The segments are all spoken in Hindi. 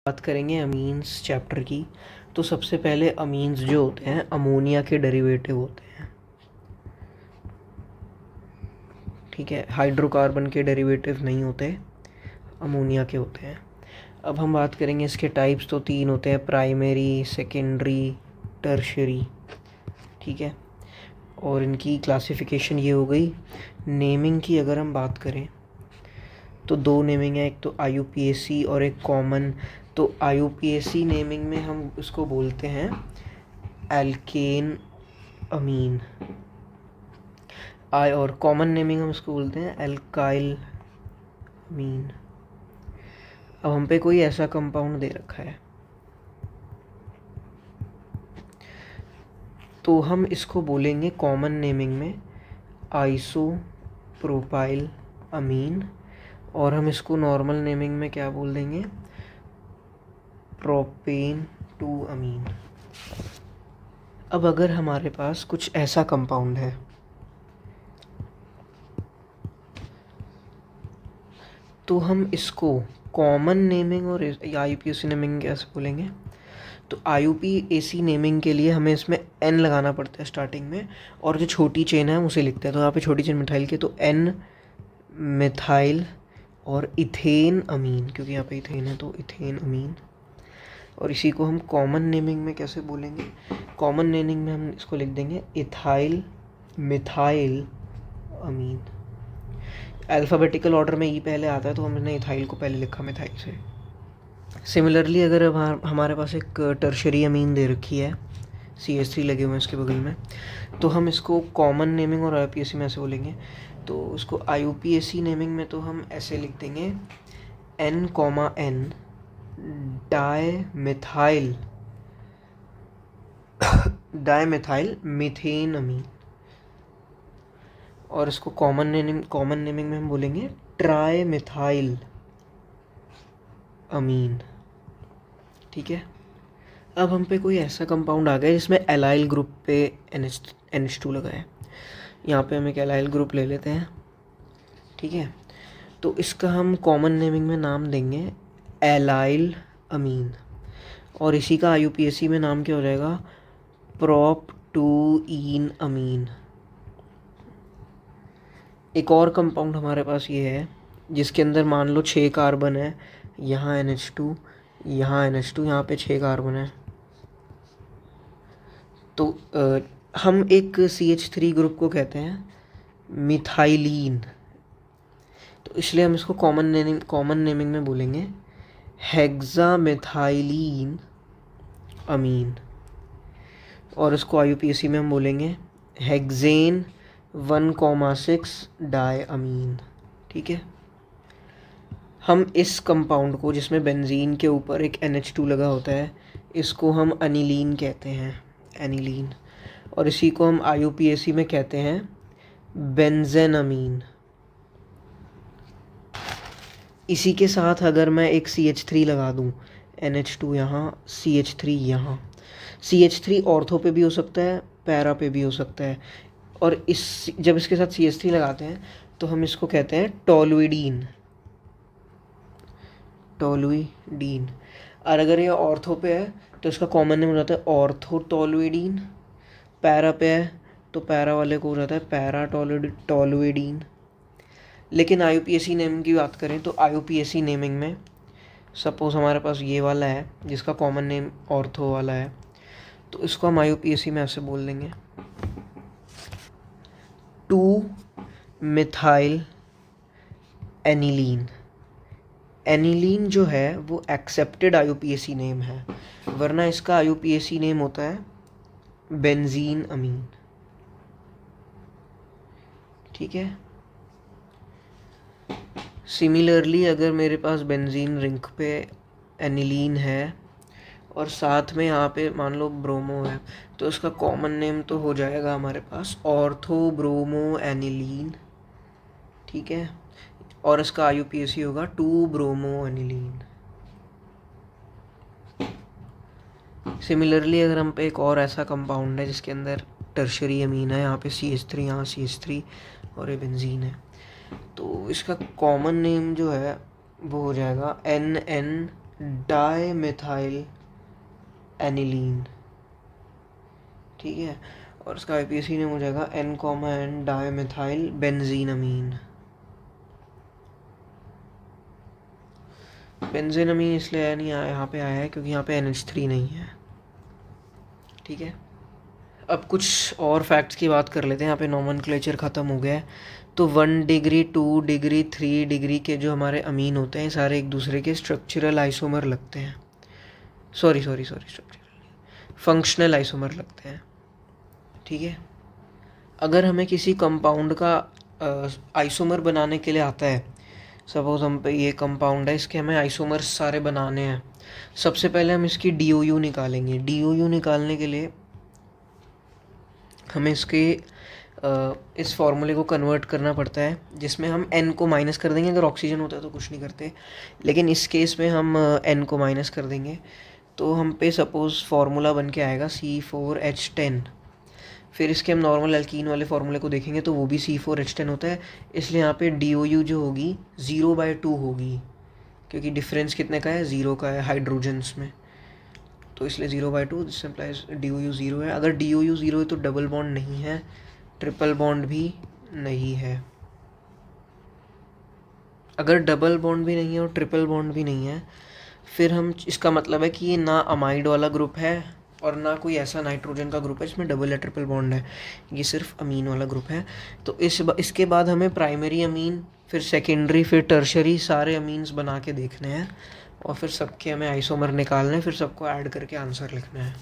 बात करेंगे अमीन्स चैप्टर की। तो सबसे पहले अमीन्स जो होते हैं अमोनिया के डेरिवेटिव होते हैं, ठीक है। हाइड्रोकार्बन के डेरिवेटिव नहीं होते, अमोनिया के होते हैं। अब हम बात करेंगे इसके टाइप्स। तो 3 होते हैं, प्राइमरी, सेकेंडरी, टर्शियरी, ठीक है। और इनकी क्लासिफिकेशन ये हो गई। नेमिंग की अगर हम बात करें तो 2 नेमिंग है, एक तो IUPAC और एक कॉमन। तो IUPAC नेमिंग में हम उसको बोलते हैं एल्केन अमीन, और कॉमन नेमिंग हम उसको बोलते हैं एल्काइल अमीन। अब हम पे कोई ऐसा कंपाउंड दे रखा है तो हम इसको बोलेंगे कॉमन नेमिंग में आइसोप्रोपाइल अमीन, और हम इसको नॉर्मल नेमिंग में क्या बोल देंगे, प्रोपेन 2 अमीन। अब अगर हमारे पास कुछ ऐसा कंपाउंड है तो हम इसको कॉमन नेमिंग और IUPAC नेमिंग कैसे बोलेंगे। तो IUPAC नेमिंग के लिए हमें इसमें N लगाना पड़ता है स्टार्टिंग में, और जो छोटी चेन है उसे लिखते हैं। तो यहाँ पे छोटी चेन मिथाइल की, तो N मिथाइल और इथेन अमीन, क्योंकि यहाँ पे इथेन है तो इथेन अमीन। और इसी को हम कॉमन नेमिंग में कैसे बोलेंगे, कॉमन नेमिंग में हम इसको लिख देंगे इथाइल मिथाइल अमीन। अल्फ़ाबेटिकल ऑर्डर में ई पहले आता है तो हमने इथाइल को पहले लिखा मिथाइल से। सिमिलरली अगर अब हमारे पास एक टर्शरी अमीन दे रखी है, CH3 लगे हुए हैं इसके बगल में, तो हम इसको कॉमन नेमिंग और IUPAC में ऐसे बोलेंगे। तो उसको IUPAC नेमिंग में तो हम ऐसे लिख देंगे N, डाईमिथाइल मीथेन अमीन। और इसको कॉमन नेमिंग में हम बोलेंगे ट्राई मिथाइल अमीन, ठीक है। अब हम पे कोई ऐसा कंपाउंड आ गया जिसमें एलाइल ग्रुप पे NH2 लगा है। यहाँ पे हम एक एलाइल ग्रुप ले लेते हैं, ठीक है। तो इसका हम कॉमन नेमिंग में नाम देंगे एलाइल अमीन, और इसी का IUPAC में नाम क्या हो जाएगा, प्रोप 2 ईन अमीन। एक और कंपाउंड हमारे पास ये है जिसके अंदर मान लो 6 कार्बन है, यहाँ NH2, यहाँ NH2, यहाँ पे 6 कार्बन है। तो हम एक CH3 ग्रुप को कहते हैं मिथाइलीन, तो इसलिए हम इसको कॉमन नेमिंग में बोलेंगे हेक्सामिथाइलीन अमीन, और इसको IUPAC में हम बोलेंगे हेक्सेन 1,6 डाई अमीन, ठीक है। हम इस कंपाउंड को, जिसमें बेंजीन के ऊपर एक NH2 लगा होता है, इसको हम अनिलीन कहते हैं, एनिलीन। और इसी को हम IUPAC में कहते हैं बेंजेन अमीन। इसी के साथ अगर मैं एक CH3 लगा दूं, NH2 यहाँ, CH3 यहाँ, CH3 ऑर्थो पे भी हो सकता है, पैरा पे भी हो सकता है। और जब इसके साथ CH3 लगाते हैं तो हम इसको कहते हैं टोलुइडीन। और अगर ये ऑर्थो पे है तो इसका कॉमन नेम हो जाता है ऑर्थोटोलुइडीन। पैरा पे है तो पैरा वाले को हो जाता है पैराटोलुइडीन। लेकिन IUPAC नेमिंग की बात करें तो IUPAC नेमिंग में सपोज हमारे पास ये वाला है जिसका कॉमन नेम ऑर्थो वाला है, तो इसको हम IUPAC में ऐसे बोल देंगे 2 मिथाइल एनिलीन। एनिलीन जो है वो एक्सेप्टेड IUPAC नेम है, वरना इसका IUPAC नेम होता है बेंजीन अमीन, ठीक है। सिमिलरली अगर मेरे पास बेंजीन रिंग पे एनिलीन है और साथ में यहाँ पे मान लो ब्रोमो है, तो इसका कॉमन नेम तो हो जाएगा हमारे पास ऑर्थो ब्रोमो एनिलीन, ठीक है। और इसका IUPAC होगा 2 ब्रोमो एनिलीन। सिमिलरली अगर हम पे एक और ऐसा कंपाउंड है जिसके अंदर टर्शरी अमीन है, यहाँ पे CH3, यहाँ CH3 और ये बेंजीन है, तो इसका कॉमन नेम जो है वो हो जाएगा NN डाईमिथाइल एनिलीन, ठीक है। और इसका IPAC नेम हो जाएगा N, डाईमिथाइल बेंजीनमीन। बेंजीनमीन इसलिए नहीं आया यहाँ पे, आया है क्योंकि यहाँ पे NH3 नहीं है, ठीक है। अब कुछ और फैक्ट्स की बात कर लेते हैं। यहाँ पे नॉमेनक्लेचर ख़त्म हो गया है। तो 1 डिग्री 2 डिग्री 3 डिग्री के जो हमारे अमीन होते हैं सारे एक दूसरे के स्ट्रक्चरल आइसोमर लगते हैं, सॉरी स्ट्रक्चरल, फंक्शनल आइसोमर लगते हैं, ठीक है। अगर हमें किसी कंपाउंड का आइसोमर बनाने के लिए आता है, सपोज हम पे ये कंपाउंड है, इसके हमें आइसोमर्स सारे बनाने हैं, सबसे पहले हम इसकी DOU निकालेंगे। DOU निकालने के लिए हमें इसके इस फॉर्मूले को कन्वर्ट करना पड़ता है, जिसमें हम N को माइनस कर देंगे। अगर ऑक्सीजन होता है तो कुछ नहीं करते, लेकिन इस केस में हम N को माइनस कर देंगे। तो हम पे सपोज़ फार्मूला बन के आएगा C4H10। फिर इसके हम नॉर्मल एल्कीन वाले फार्मूले को देखेंगे तो वो भी C4H10 होता है, इसलिए यहाँ पे DOU जो होगी 0/2 होगी, क्योंकि डिफरेंस कितने का है, 0 का है हाइड्रोजन्स में, तो इसलिए 0/2, दिस इम्प्लाइज DOU 0 है। अगर DOU 0 है तो डबल बॉन्ड नहीं है, ट्रिपल बॉन्ड भी नहीं है। अगर डबल बॉन्ड भी नहीं है और ट्रिपल बॉन्ड भी नहीं है, फिर हम इसका मतलब है कि ये ना अमाइड वाला ग्रुप है और ना कोई ऐसा नाइट्रोजन का ग्रुप है जिसमें डबल या ट्रिपल बॉन्ड है, ये सिर्फ अमीन वाला ग्रुप है। तो इसके बाद हमें प्राइमरी अमीन, फिर सेकेंडरी, फिर टर्शरी सारे अमीन्स बना के देखने हैं और फिर सबके हमें आइसोमर निकालने हैं, फिर सबको ऐड करके आंसर लिखना है।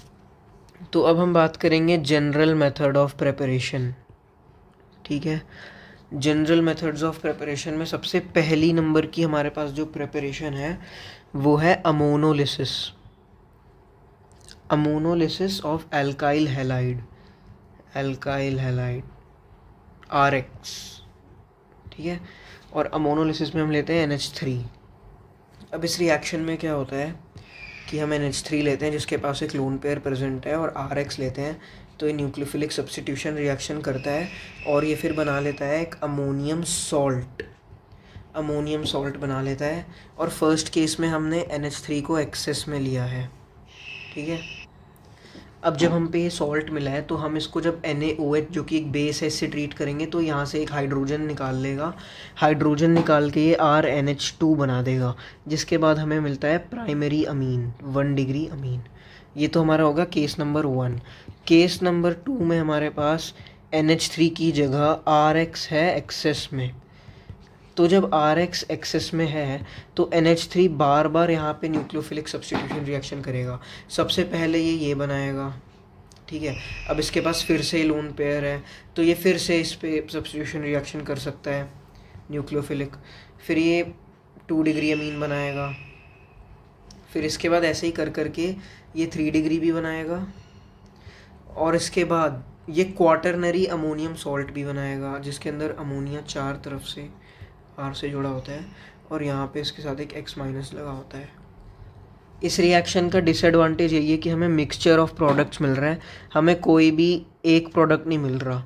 तो अब हम बात करेंगे जनरल मेथड ऑफ प्रिपरेशन, ठीक है। जनरल मेथड्स ऑफ प्रिपरेशन में सबसे पहली नंबर की हमारे पास जो प्रिपरेशन है वो है ammonolysis. Ammonolysis of alkyl halide, RX, ठीक है। और अमोनोलिसिस में हम लेते हैं NH3। अब इस रिएक्शन में क्या होता है कि हम NH3 लेते हैं जिसके पास एक लोन पेयर प्रेजेंट है और RX लेते हैं, तो ये न्यूक्लियोफिलिक सब्स्टिट्यूशन रिएक्शन करता है और ये फिर बना लेता है एक अमोनियम सॉल्ट बना लेता है। और फर्स्ट केस में हमने NH3 को एक्सेस में लिया है, ठीक है। अब जब हम पे ये सॉल्ट मिला है तो हम इसको जब NaOH जो कि एक बेस है इससे ट्रीट करेंगे तो यहाँ से एक हाइड्रोजन निकाल लेगा, हाइड्रोजन निकाल के ये RNH2 बना देगा, जिसके बाद हमें मिलता है प्राइमरी अमीन, 1 डिग्री अमीन। ये तो हमारा होगा केस नंबर 1। केस नंबर 2 में हमारे पास NH3 की जगह RX है एक्सेस में। तो जब RX एक्सेस में है तो NH3 बार बार यहाँ पे न्यूक्लियोफिलिक सब्स्टिट्यूशन रिएक्शन करेगा। सबसे पहले ये बनाएगा, ठीक है। अब इसके पास फिर से लोन पेयर है तो ये फिर से इस पे सब्स्टिट्यूशन रिएक्शन कर सकता है न्यूक्लियोफिलिक, फिर ये 2 डिग्री अमीन बनाएगा, फिर इसके बाद ऐसे ही कर करके ये 3 डिग्री भी बनाएगा और इसके बाद ये क्वाटरनरी अमोनियम सॉल्ट भी बनाएगा जिसके अंदर अमोनिया 4 तरफ से R से जुड़ा होता है और यहाँ पे इसके साथ एक X- लगा होता है। इस रिएक्शन का डिसएडवांटेज यही है कि हमें मिक्सचर ऑफ प्रोडक्ट्स मिल रहा है, हमें कोई भी एक प्रोडक्ट नहीं मिल रहा,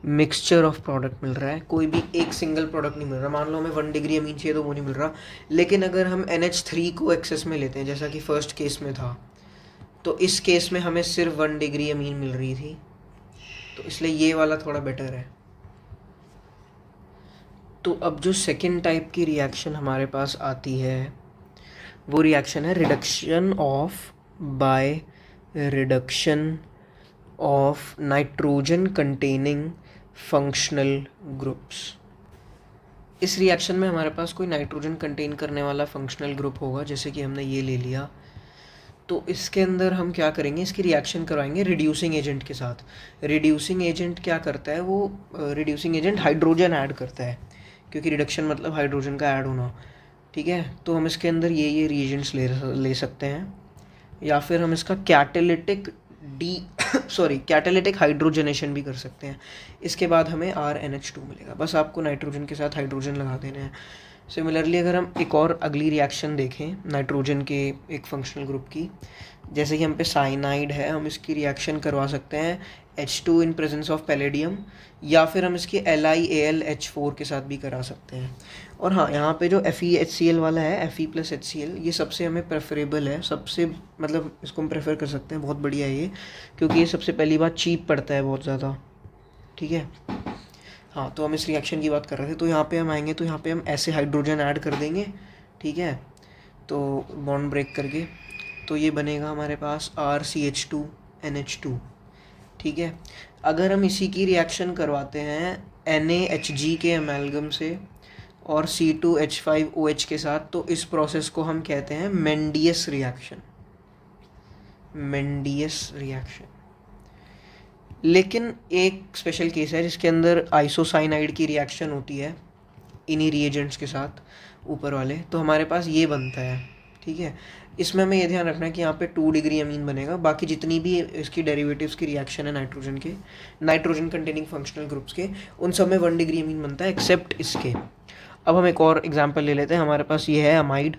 मिक्सचर ऑफ प्रोडक्ट मिल रहा है, कोई भी एक सिंगल प्रोडक्ट नहीं मिल रहा। मान लो हमें 1 डिग्री अमीन चाहिए तो वो नहीं मिल रहा, लेकिन अगर हम NH3 को एक्सेस में लेते हैं जैसा कि फर्स्ट केस में था, तो इस केस में हमें सिर्फ 1 डिग्री अमीन मिल रही थी, तो इसलिए ये वाला थोड़ा बेटर है। तो अब जो सेकेंड टाइप की रिएक्शन हमारे पास आती है वो रिएक्शन है reduction of nitrogen containing functional groups. इस रिएक्शन में हमारे पास कोई नाइट्रोजन कंटेन करने वाला फंक्शनल ग्रुप होगा, जैसे कि हमने ये ले लिया। तो इसके अंदर हम क्या करेंगे, इसकी रिएक्शन करवाएंगे रिड्यूसिंग एजेंट के साथ। रिड्यूसिंग एजेंट क्या करता है, वो रिड्यूसिंग एजेंट हाइड्रोजन ऐड करता है, क्योंकि रिडक्शन मतलब हाइड्रोजन का ऐड होना, ठीक है। तो हम इसके अंदर ये रिएजेंट्स ले सकते हैं, या फिर हम इसका कैटेलिटिक हाइड्रोजनेशन भी कर सकते हैं। इसके बाद हमें RNH2 मिलेगा, बस आपको नाइट्रोजन के साथ हाइड्रोजन लगा देने हैं। सिमिलरली अगर हम एक और अगली रिएक्शन देखें नाइट्रोजन के एक फंक्शनल ग्रुप की, जैसे कि हम पे साइनाइड है, हम इसकी रिएक्शन करवा सकते हैं H2 in presence of palladium, या फिर हम इसकी LiAlH4 के साथ भी करा सकते हैं। और हाँ, यहाँ पे जो FeHCl वाला है, Fe+HCl, ये सबसे हमें प्रेफरेबल है, सबसे मतलब इसको हम प्रेफर कर सकते हैं, बहुत बढ़िया है ये, क्योंकि ये सबसे पहली बात चीप पड़ता है बहुत ज़्यादा। ठीक है, हाँ, तो हम इस रिएक्शन की बात कर रहे थे। तो यहाँ पे हम आएंगे तो यहाँ पे हम ऐसे हाइड्रोजन ऐड कर देंगे। ठीक है, तो बॉन्ड ब्रेक करके तो ये बनेगा हमारे पास RCH2NH2। ठीक है, अगर हम इसी की रिएक्शन करवाते हैं NaHG के अमेलगम से और C2H5OH के साथ, तो इस प्रोसेस को हम कहते हैं मेंडियस रिएक्शन। मेंडियस रिएक्शन। लेकिन एक स्पेशल केस है जिसके अंदर आइसोसाइनाइड की रिएक्शन होती है इन्हीं रिएजेंट्स के साथ ऊपर वाले, तो हमारे पास ये बनता है। ठीक है, इसमें हमें ये ध्यान रखना है कि यहाँ पे 2 डिग्री अमीन बनेगा, बाकी जितनी भी इसकी डेरिवेटिव्स की रिएक्शन है नाइट्रोजन के, नाइट्रोजन कंटेनिंग फंक्शनल ग्रुप्स के, उन सब में 1 डिग्री अमीन बनता है एक्सेप्ट इसके। अब हम एक और एग्जांपल ले लेते हैं। हमारे पास ये है अमाइड।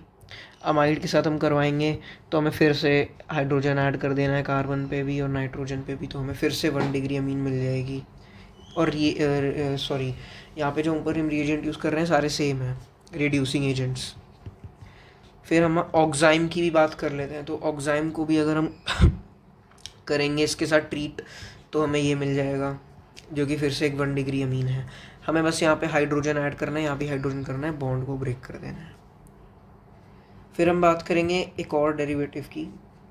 अमाइड के साथ हम करवाएंगे तो हमें फिर से हाइड्रोजन ऐड कर देना है कार्बन पे भी और नाइट्रोजन पे भी, तो हमें फिर से 1 डिग्री अमीन मिल जाएगी। और ये सॉरी, यहाँ पे जो ऊपर हम रिएजेंट यूज़ कर रहे हैं सारे सेम हैं, रिड्यूसिंग एजेंट्स। फिर हम ऑक्साइम की भी बात कर लेते हैं। तो ऑक्साइम को भी अगर हम करेंगे इसके साथ ट्रीट, तो हमें ये मिल जाएगा, जो कि फिर से एक 1 डिग्री अमीन है। हमें बस यहाँ पे हाइड्रोजन ऐड करना है, यहाँ भी हाइड्रोजन करना है, बॉन्ड को ब्रेक कर देना है। फिर हम बात करेंगे एक और डेरिवेटिव की,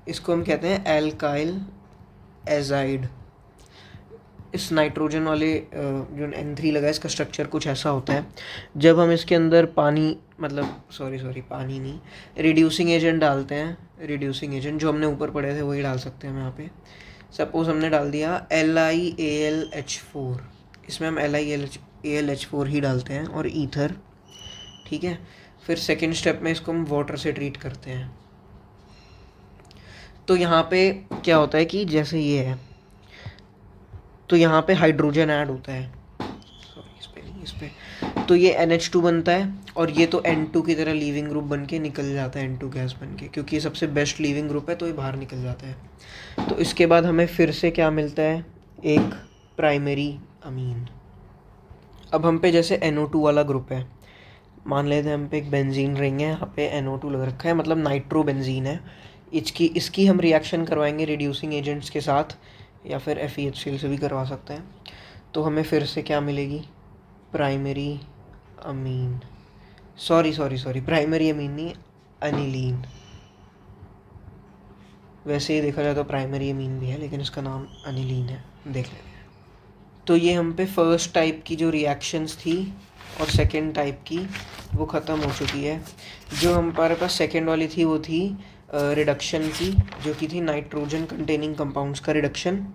इसको हम कहते हैं एल्काइल एजाइड। इस नाइट्रोजन वाले जो N3 लगा है, इसका स्ट्रक्चर कुछ ऐसा होता है। जब हम इसके अंदर पानी, मतलब सॉरी पानी नहीं, रिड्यूसिंग एजेंट डालते हैं, रिड्यूसिंग एजेंट जो हमने ऊपर पढ़े थे वही डाल सकते हैं हम यहाँ पे। सपोज हमने डाल दिया LiAlH4, इसमें हम LiAlH4 ही डालते हैं और ईथर। ठीक है, फिर सेकेंड स्टेप में इसको हम वाटर से ट्रीट करते हैं। तो यहाँ पे क्या होता है कि जैसे ये है, तो यहाँ पे हाइड्रोजन ऐड होता है, सॉरी इस पे नहीं, इस पे, तो ये NH2 बनता है और ये तो N2 की तरह लीविंग ग्रुप बन के निकल जाता है, N2 गैस बन के, क्योंकि ये सबसे बेस्ट लीविंग ग्रुप है तो ये बाहर निकल जाता है। तो इसके बाद हमें फिर से क्या मिलता है, एक प्राइमरी अमीन। अब हम पे जैसे NO2 वाला ग्रुप है, मान लेते हैं हम पे एक बेंजीन रिंग है, यहाँ पे NO2 लग रखा है, मतलब नाइट्रो बेंजीन है। इसकी हम रिएक्शन करवाएंगे रिड्यूसिंग एजेंट्स के साथ, या फिर FeHCl से भी करवा सकते हैं। तो हमें फिर से क्या मिलेगी, primary amine, sorry primary amine नहीं, अनिलीन। वैसे ही देखा जाए तो प्राइमरी अमीन भी है, लेकिन इसका नाम अनिलीन है, देख लेते हैं। तो ये हम पे फर्स्ट टाइप की जो रिएक्शंस थी और सेकेंड टाइप की वो ख़त्म हो चुकी है। जो हमारे पास सेकेंड वाली थी वो थी रिडक्शन की, जो कि थी नाइट्रोजन कंटेनिंग कंपाउंड्स का रिडक्शन,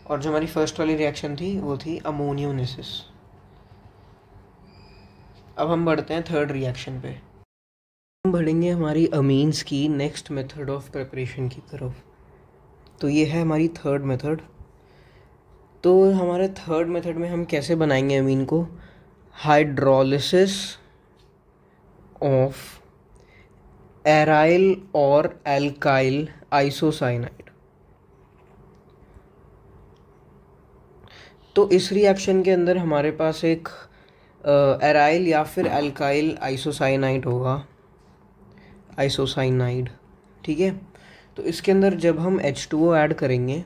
और जो हमारी फर्स्ट वाली रिएक्शन थी वो थी अमोनियोनेसिस। अब हम बढ़ते हैं थर्ड रिएक्शन पे। हम बढ़ेंगे हमारी अमीन्स की नेक्स्ट मेथड ऑफ प्रिपरेशन की तरफ। तो ये है हमारी थर्ड मेथड। तो हमारे थर्ड मेथड में हम कैसे बनाएंगे अमीन को, हाइड्रोलिसिस ऑफ एराइल और एल्काइल आइसोसाइनाइड। तो इस रिएक्शन के अंदर हमारे पास एक एराइल या फिर एल्काइल आइसोसाइनाइड होगा, आइसोसाइनाइड। ठीक है, तो इसके अंदर जब हम H2O ऐड करेंगे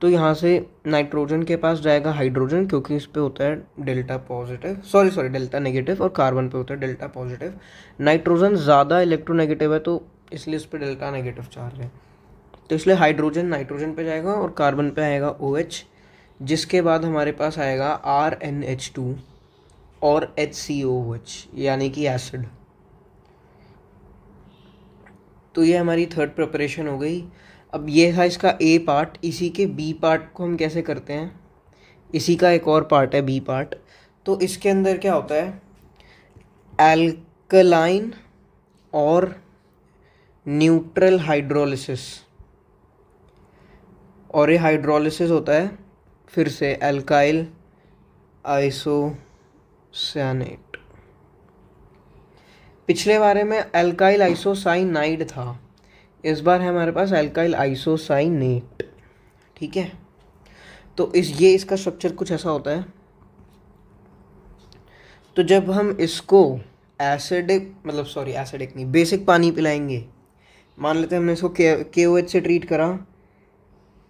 तो यहाँ से नाइट्रोजन के पास जाएगा हाइड्रोजन, क्योंकि इस पे होता है delta positive, sorry delta negative, और कार्बन पे होता है डेल्टा पॉजिटिव। नाइट्रोजन ज़्यादा इलेक्ट्रोनेगेटिव है तो इसलिए इस पे डेल्टा नेगेटिव चार्ज है, तो इसलिए हाइड्रोजन नाइट्रोजन पे जाएगा और कार्बन पे आएगा OH, जिसके बाद हमारे पास आएगा RNH2 और HCOOH, यानी कि एसिड। तो ये हमारी थर्ड प्रिपरेशन हो गई। अब ये था इसका A पार्ट, इसी के B पार्ट को हम कैसे करते हैं, इसी का एक और पार्ट है B पार्ट। तो इसके अंदर क्या होता है, एल्कलाइन और न्यूट्रल हाइड्रोलिसिस, और ये हाइड्रोलिसिस होता है फिर से एल्काइल आइसोसाइनेट। पिछले बारे में एल्काइल आइसोसाइनाइड था, इस बार है हमारे पास एल्काइल आइसोसाइनेट। ठीक है, तो इसका स्ट्रक्चर कुछ ऐसा होता है। तो जब हम इसको एसिडिक नहीं, बेसिक पानी पिलाएंगे, मान लेते हैं हमने इसको KOH से ट्रीट करा,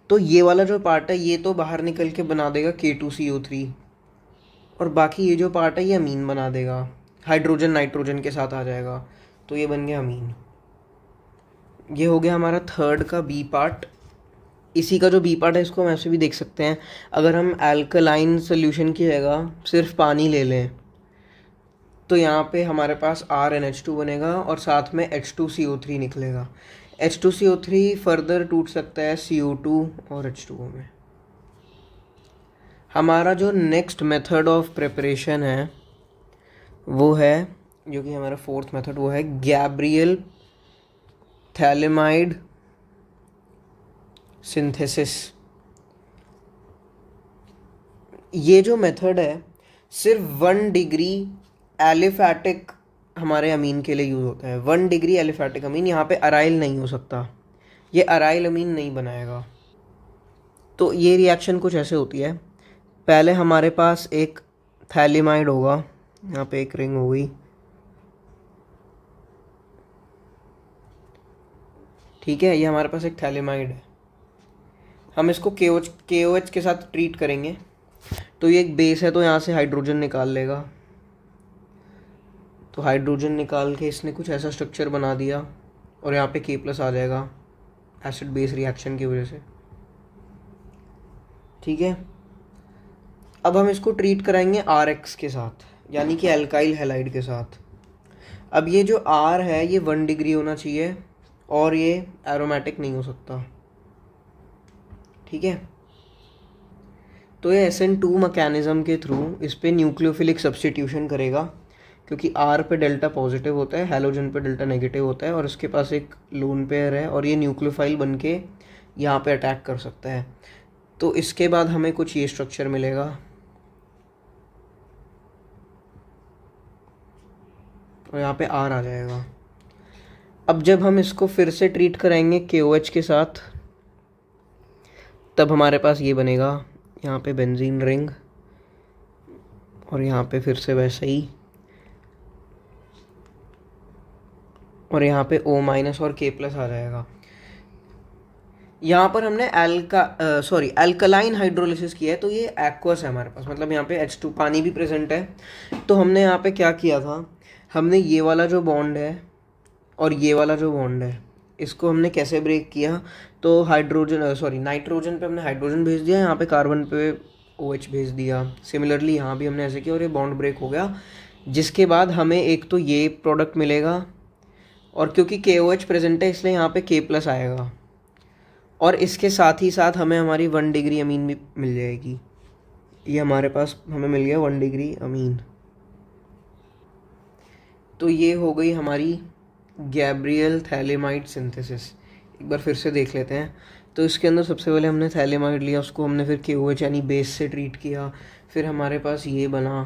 तो ये वाला जो पार्ट है ये तो बाहर निकल के बना देगा K2CO3, और बाकी ये जो पार्ट है ये अमीन बना देगा, हाइड्रोजन नाइट्रोजन के साथ आ जाएगा, तो ये बन गया अमीन। ये हो गया हमारा थर्ड का बी पार्ट। इसी का जो बी पार्ट है इसको हम ऐसे भी देख सकते हैं, अगर हम अल्कलाइन सोल्यूशन की जगह सिर्फ पानी ले लें तो यहाँ पे हमारे पास RNH2 बनेगा और साथ में H2CO3 निकलेगा। H2CO3 फर्दर टूट सकता है CO2 और H2O में। हमारा जो नेक्स्ट मेथड ऑफ प्रिपरेशन है वो है, जो कि हमारा फोर्थ मेथड, वो है गैब्रियल थैलेमाइड सिंथेसिस। ये जो मेथड है सिर्फ 1 डिग्री एलिफैटिक हमारे अमीन के लिए यूज़ होता है। 1 डिग्री एलिफैटिक अमीन, यहाँ पे अराइल नहीं हो सकता, ये अराइल अमीन नहीं बनाएगा। तो ये रिएक्शन कुछ ऐसे होती है, पहले हमारे पास एक थैलेमाइड होगा, यहाँ पे एक रिंग हो गई, ठीक है, ये हमारे पास एक थैलेमाइड है। हम इसको KOH के साथ ट्रीट करेंगे, तो ये एक बेस है तो यहाँ से हाइड्रोजन निकाल लेगा, तो हाइड्रोजन निकाल के इसने कुछ ऐसा स्ट्रक्चर बना दिया और यहाँ पे K+ आ जाएगा एसिड बेस रिएक्शन की वजह से, ठीक है। अब हम इसको ट्रीट कराएंगे RX के साथ, यानी कि अल्काइल हैलाइड के साथ। अब ये जो R है ये 1 डिग्री होना चाहिए और ये एरोमेटिक नहीं हो सकता, ठीक है। तो ये SN2 मैकेनिज्म के थ्रू इस पे न्यूक्लियोफिलिक सब्स्टिट्यूशन करेगा, क्योंकि R पे डेल्टा पॉजिटिव होता है, हैलोजन पे डेल्टा नेगेटिव होता है, और इसके पास एक लोन पेयर है और ये न्यूक्लियोफाइल बन के यहाँ पे अटैक कर सकता है। तो इसके बाद हमें कुछ ये स्ट्रक्चर मिलेगा, और यहाँ पे R आ जाएगा। अब जब हम इसको फिर से ट्रीट कराएंगे KOH के साथ, तब हमारे पास ये बनेगा, यहाँ पे बेंजीन रिंग, और यहाँ पे फिर से वैसे ही, और यहाँ पे O- और K+ आ जाएगा। यहाँ पर हमने अल्कलाइन हाइड्रोलिसिस किया है, तो ये एक्वस है हमारे पास, मतलब यहाँ पे H2 पानी भी प्रेजेंट है। तो हमने यहाँ पे क्या किया था, हमने ये वाला जो बॉन्ड है और ये वाला जो बॉन्ड है इसको हमने कैसे ब्रेक किया, तो नाइट्रोजन पे हमने हाइड्रोजन भेज दिया, यहाँ पे कार्बन पे OH भेज दिया। सिमिलरली यहाँ भी हमने ऐसे किया और ये बॉन्ड ब्रेक हो गया, जिसके बाद हमें एक तो ये प्रोडक्ट मिलेगा, और क्योंकि KOH प्रेजेंट है इसलिए यहाँ पे K+ आएगा, और इसके साथ ही साथ हमें हमारी 1 डिग्री अमीन भी मिल जाएगी। ये हमारे पास हमें मिल गया 1 डिग्री अमीन। तो ये हो गई हमारी गैब्रियल थैलेमाइड सिंथेसिस। एक बार फिर से देख लेते हैं। तो इसके अंदर सबसे पहले हमने थैलेमाइड लिया, उसको हमने फिर KOH यानी बेस से ट्रीट किया, फिर हमारे पास ये बना,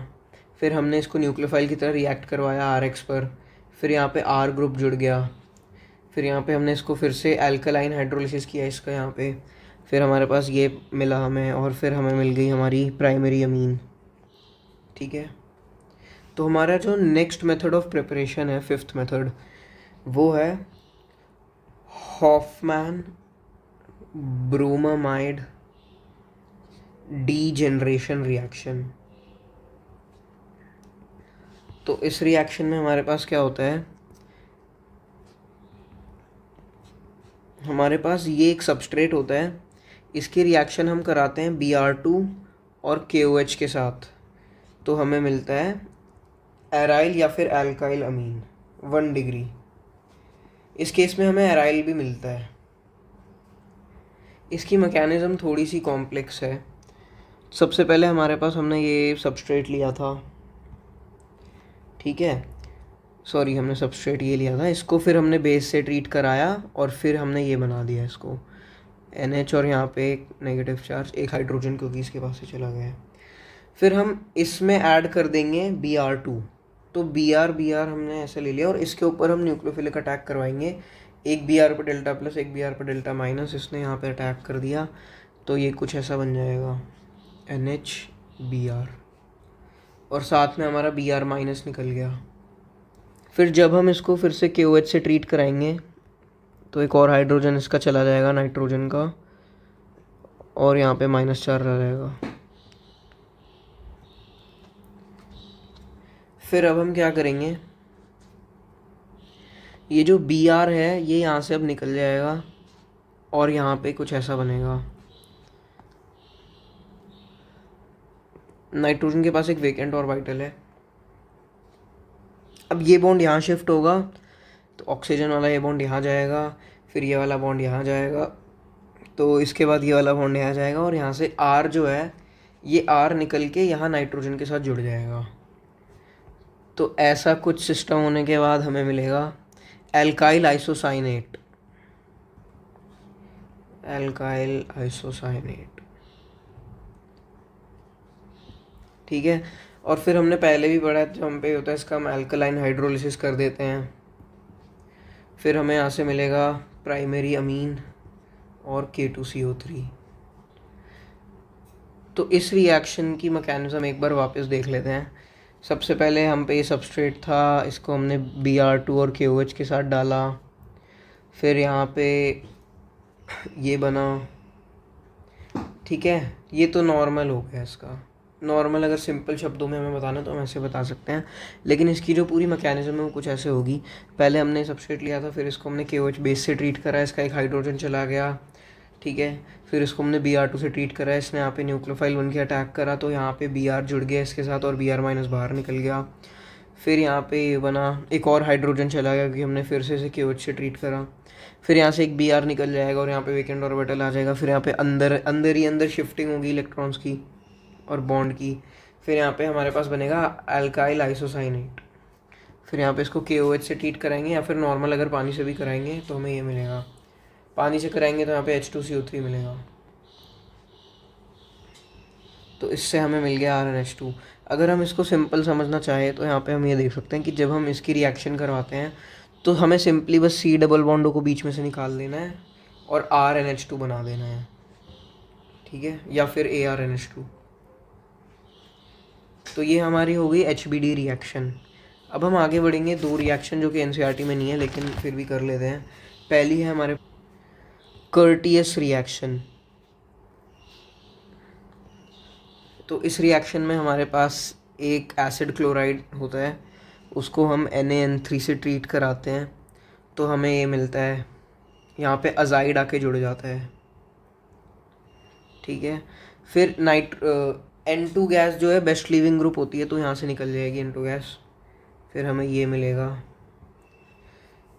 फिर हमने इसको न्यूक्लियोफाइल की तरह रिएक्ट करवाया RX पर, फिर यहाँ पे R ग्रुप जुड़ गया, फिर यहाँ पे हमने इसको फिर से अल्कलाइन हाइड्रोलिसिस किया इसका यहाँ पे, फिर हमारे पास ये मिला हमें, और फिर हमें मिल गई हमारी प्राइमरी अमीन, ठीक है। तो हमारा जो नेक्स्ट मेथड ऑफ प्रिपरेशन है, 5th मेथड, वो है हॉफमैन ब्रोमामाइड डीजेनरेशन रिएक्शन। तो इस रिएक्शन में हमारे पास क्या होता है, हमारे पास ये एक सबस्ट्रेट होता है, इसकी रिएक्शन हम कराते हैं Br2 और KOH के साथ, तो हमें मिलता है एराइल या फिर अल्काइल अमीन 1 डिग्री। इस केस में हमें एराइल भी मिलता है। इसकी मैकेनिज्म थोड़ी सी कॉम्प्लेक्स है। सबसे पहले हमारे पास हमने ये सबस्ट्रेट लिया था, ठीक है, हमने सबस्ट्रेट ये लिया था, इसको फिर हमने बेस से ट्रीट कराया और फिर हमने ये बना दिया इसको NH, और यहाँ पे एक नेगेटिव चार्ज, एक हाइड्रोजन क्योंकि इसके पास से चला गया है। फिर हम इसमें ऐड कर देंगे Br2, तो Br हमने ऐसे ले लिया, और इसके ऊपर हम न्यूक्लियोफिलिक अटैक करवाएंगे, एक Br पे डेल्टा प्लस, एक Br पे डेल्टा माइनस, इसने यहाँ पे अटैक कर दिया, तो ये कुछ ऐसा बन जाएगा NHBr, और साथ में हमारा Br माइनस निकल गया। फिर जब हम इसको फिर से KOH से ट्रीट कराएंगे तो एक और हाइड्रोजन इसका चला जाएगा नाइट्रोजन का, और यहाँ पे -4 रह जाएगा। फिर अब हम क्या करेंगे, ये जो Br है ये यहाँ से अब निकल जाएगा और यहाँ पे कुछ ऐसा बनेगा। नाइट्रोजन के पास एक वेकेंट ऑर्बिटल है। अब ये बॉन्ड यहाँ शिफ्ट होगा तो ऑक्सीजन वाला ये बॉन्ड यहाँ जाएगा, फिर ये वाला बॉन्ड यहाँ जाएगा, तो इसके बाद ये वाला बॉन्ड यहाँ जाएगा, और यहाँ से R जो है ये R निकल के यहाँ नाइट्रोजन के साथ जुड़ जाएगा। तो ऐसा कुछ सिस्टम होने के बाद हमें मिलेगा एल्काइल आइसोसाइनेट। एल्काइल आइसोसाइनेट, ठीक है। और फिर हमने पहले भी पढ़ा जब हम पे होता है इसका हम अल्कलाइन हाइड्रोलिसिस कर देते हैं। फिर हमें यहाँ से मिलेगा प्राइमरी अमीन और K2CO3। तो इस रिएक्शन की मैकेनिज्म एक बार वापस देख लेते हैं। सबसे पहले हम पे ये सबस्ट्रेट था, इसको हमने Br2 और KOH के साथ डाला। फिर यहाँ पे ये बना, ठीक है। ये तो नॉर्मल हो गया इसका। नॉर्मल अगर सिंपल शब्दों में हमें बताना तो हम ऐसे बता सकते हैं, लेकिन इसकी जो पूरी मैकेनिज्म है वो कुछ ऐसे होगी। पहले हमने सबस्ट्रेट लिया था, फिर इसको हमने KOH बेस से ट्रीट करा, इसका एक हाइड्रोजन चला गया, ठीक है। फिर इसको हमने Br2 से ट्रीट करा, इसने यहाँ पे न्यूक्लियोफाइल बन के अटैक करा, तो यहाँ पे Br जुड़ गया इसके साथ और Br माइनस बाहर निकल गया। फिर यहाँ पे ये बना, एक और हाइड्रोजन चला गया क्योंकि हमने फिर से इसे KOH से ट्रीट करा। फिर यहाँ से एक Br निकल जाएगा और यहाँ पे वेकेंट ऑर्बिटल आ जाएगा। फिर यहाँ पे अंदर शिफ्टिंग होगी इलेक्ट्रॉन्स की और बॉन्ड की। फिर यहाँ पे हमारे पास बनेगा अल्काइल आइसोसाइनेट। फिर यहाँ पे इसको KOH से ट्रीट कराएंगे, या फिर नॉर्मल अगर पानी से भी कराएंगे तो हमें ये मिलेगा। पानी से कराएंगे तो यहाँ पे H2CO3 मिलेगा। तो इससे हमें मिल गया RnH2। अगर हम इसको सिंपल समझना चाहें तो यहाँ पे हम ये देख सकते हैं कि जब हम इसकी रिएक्शन करवाते हैं तो हमें सिंपली बस C डबल बॉन्डों को बीच में से निकाल देना है और RnH2 बना देना है, ठीक है, या फिर ArNH2। तो ये हमारी हो गई HBD रिएक्शन। अब हम आगे बढ़ेंगे, दो रिएक्शन जो कि NCERT में नहीं है लेकिन फिर भी कर लेते हैं। पहली है हमारे कर्टियस रिएक्शन। तो इस रिएक्शन में हमारे पास एक एसिड क्लोराइड होता है, उसको हम NaN3 से ट्रीट कराते हैं तो हमें ये मिलता है, यहाँ पे अजाइड आके जुड़ जाता है, ठीक है। फिर N2 गैस जो है बेस्ट लीविंग ग्रुप होती है तो यहाँ से निकल जाएगी N2 गैस, फिर हमें ये मिलेगा।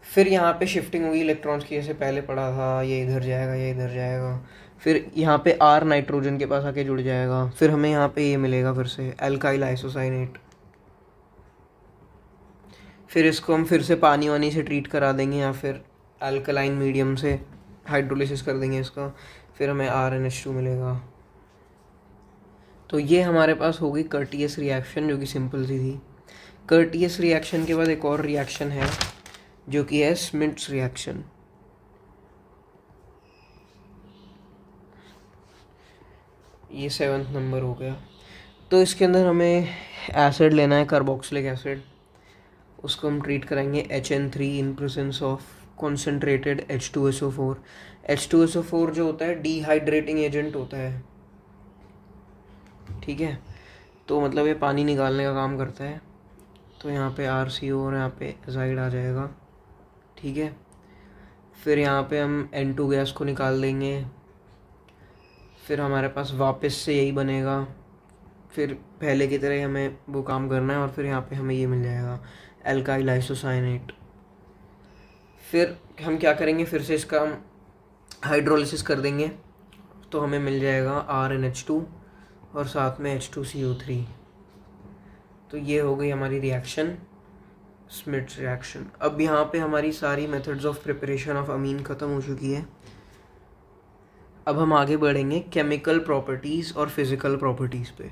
फिर यहाँ पे शिफ्टिंग होगी इलेक्ट्रॉन्स की, जैसे पहले पढ़ा था, ये इधर जाएगा ये इधर जाएगा। फिर यहाँ पे R नाइट्रोजन के पास आके जुड़ जाएगा, फिर हमें यहाँ पे ये मिलेगा फिर से एल्काइल आइसोसाइनेट। फिर इसको हम फिर से पानी वानी से ट्रीट करा देंगे या फिर अल्कलाइन मीडियम से हाइड्रोलिसिस कर देंगे इसका, फिर हमें RnH2 मिलेगा। तो ये हमारे पास हो गई कर्टियस रिएक्शन जो कि सिंपल सी थी। कर्टियस रिएक्शन के बाद एक और रिएक्शन है जो कि है स्मिट्स रिएक्शन। ये 7th नंबर हो गया। तो इसके अंदर हमें एसिड लेना है, कार्बोक्सिलिक एसिड, उसको हम ट्रीट करेंगे HN3 in presence of concentrated H2SO4। H2SO4 जो होता है डिहाइड्रेटिंग एजेंट होता है, ठीक है। तो मतलब ये पानी निकालने का काम करता है। तो यहाँ पे RCO और यहाँ पे एजाइड आ जाएगा, ठीक है। फिर यहाँ पे हम N2 गैस को निकाल देंगे, फिर हमारे पास वापस से यही बनेगा, फिर पहले की तरह हमें वो काम करना है और फिर यहाँ पे हमें ये मिल जाएगा एल्काइल आइसोसाइनेट। फिर हम क्या करेंगे, फिर से इसका हम हाइड्रोलिसिस कर देंगे तो हमें मिल जाएगा RnH2 और साथ में H2CO3। तो ये हो गई हमारी रिएक्शन स्मिट्स रिएक्शन। अब यहाँ पे हमारी सारी मेथड्स ऑफ प्रिपरेशन ऑफ अमीन ख़त्म हो चुकी है। अब हम आगे बढ़ेंगे केमिकल प्रॉपर्टीज़ और फिज़िकल प्रॉपर्टीज़ पे।